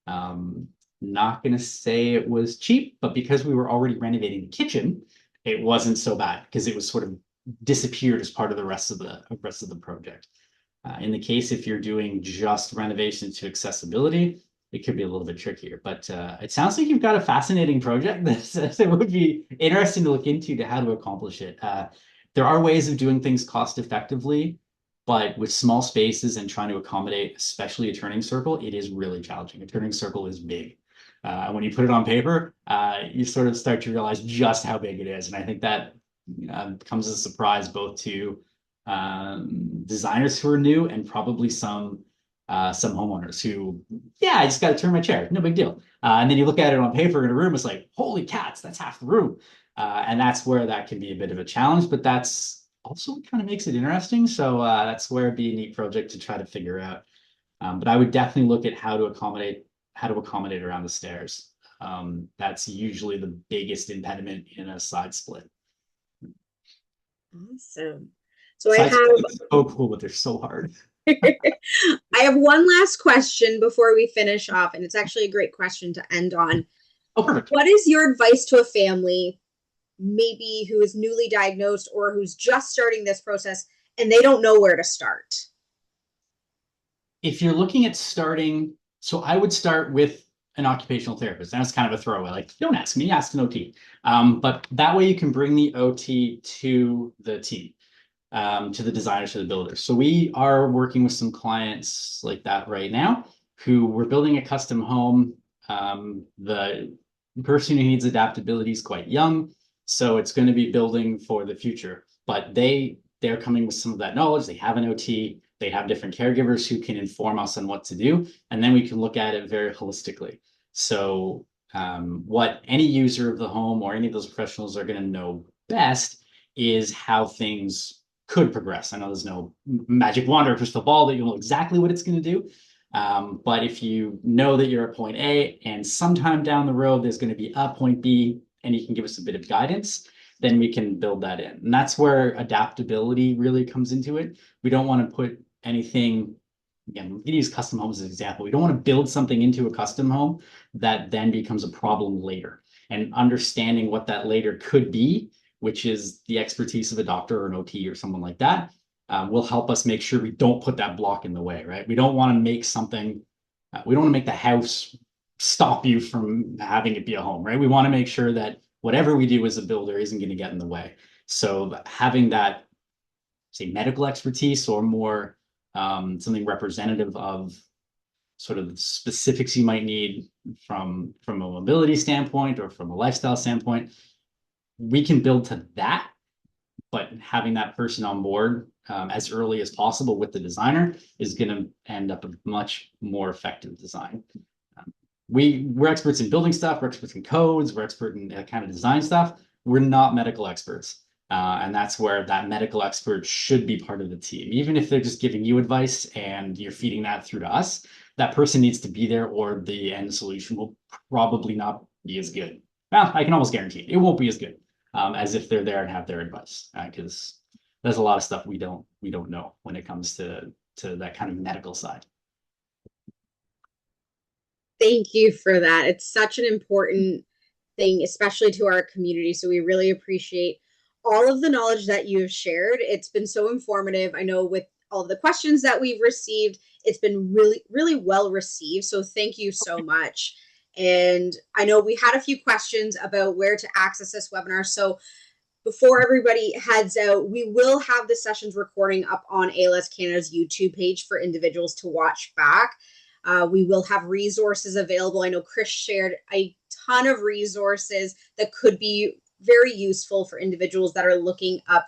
Um, Not going to say it was cheap, but because we were already renovating the kitchen, it wasn't so bad because it was sort of disappeared as part of the rest of the project. In the case if you're doing just renovations to accessibility, it could be a little bit trickier. But it sounds like you've got a fascinating project that would be interesting to look into to how to accomplish it. There are ways of doing things cost effectively, but with small spaces and trying to accommodate, especially a turning circle, it is really challenging. A turning circle is big. When you put it on paper, you sort of start to realize just how big it is. And I think that comes as a surprise both to designers who are new and probably some homeowners who, yeah, I just got to turn my chair, no big deal. And then you look at it on paper in a room, it's like, holy cats, that's half the room. And that's where that can be a bit of a challenge, but that's also what kind of makes it interesting. So that's where it'd be a neat project to try to figure out. But I would definitely look at how to accommodate around the stairs. That's usually the biggest impediment in a side split. Awesome. So Side splits are so cool, but they're so hard. I have one last question before we finish off, and it's actually a great question to end on. Oh, perfect. What is your advice to a family, maybe who is newly diagnosed or who's just starting this process and they don't know where to start? If you're looking at starting, so I would start with an occupational therapist. That's kind of a throwaway. Like, don't ask me, ask an OT. But that way you can bring the OT to the team, to the designers, to the builders. So we are working with some clients like that right now who we're building a custom home. The person who needs adaptability is quite young, so it's going to be building for the future. But they're coming with some of that knowledge. They have an OT. They have different caregivers who can inform us on what to do, and then we can look at it very holistically. So what any user of the home or any of those professionals are going to know best is how things could progress. I know there's no magic wand or crystal ball that you know exactly what it's going to do. But if you know that you're at point A and sometime down the road there's going to be a point B and you can give us a bit of guidance, then we can build that in. And that's where adaptability really comes into it. We don't want to put anything, again, we can use custom homes as an example. We don't want to build something into a custom home that then becomes a problem later. And understanding what that later could be, which is the expertise of a doctor or an OT or someone like that, will help us make sure we don't put that block in the way, right? We don't want to make something, we don't want to make the house stop you from having it be a home, right? We want to make sure that whatever we do as a builder isn't going to get in the way. So having that, say, medical expertise or more something representative of sort of the specifics you might need from a mobility standpoint or from a lifestyle standpoint, we can build to that. But having that person on board as early as possible with the designer is going to end up a much more effective design. we're experts in building stuff, we're experts in codes, we're expert in kind of design stuff. We're not medical experts. And that's where that medical expert should be part of the team. Even if they're just giving you advice and you're feeding that through to us, that person needs to be there or the end solution will probably not be as good. Well, I can almost guarantee it won't be as good as if they're there and have their advice, because there's a lot of stuff we don't know when it comes to that kind of medical side. Thank you for that. It's such an important thing, especially to our community. So we really appreciate all of the knowledge that you have shared. It's been so informative. I know with all of the questions that we've received, it's been really, really well received. So thank you so much. And I know we had a few questions about where to access this webinar. So before everybody heads out, we will have the sessions recording up on ALS Canada's YouTube page for individuals to watch back. We will have resources available. I know Chris shared a ton of resources that could be very useful for individuals that are looking up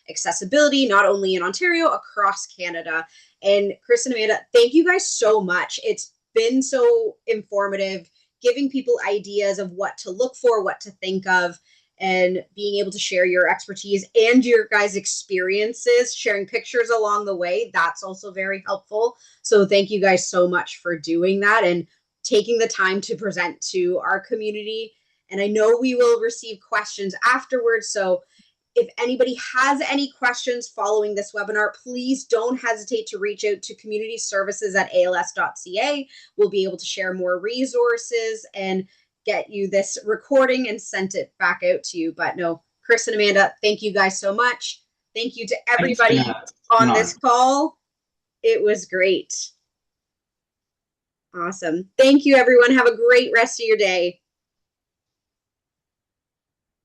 accessibility, not only in Ontario, across Canada. And Chris and Amanda, thank you guys so much. It's been so informative, giving people ideas of what to look for, what to think of, and being able to share your expertise and your guys' experiences, sharing pictures along the way. That's also very helpful. So thank you guys so much for doing that and taking the time to present to our community. And I know we will receive questions afterwards. So if anybody has any questions following this webinar, please don't hesitate to reach out to community services at als.ca. We'll be able to share more resources and get you this recording and sent it back out to you. But no, Chris and Amanda, thank you guys so much. Thank you to everybody on this call. It was great. Awesome. Thank you, everyone. Have a great rest of your day.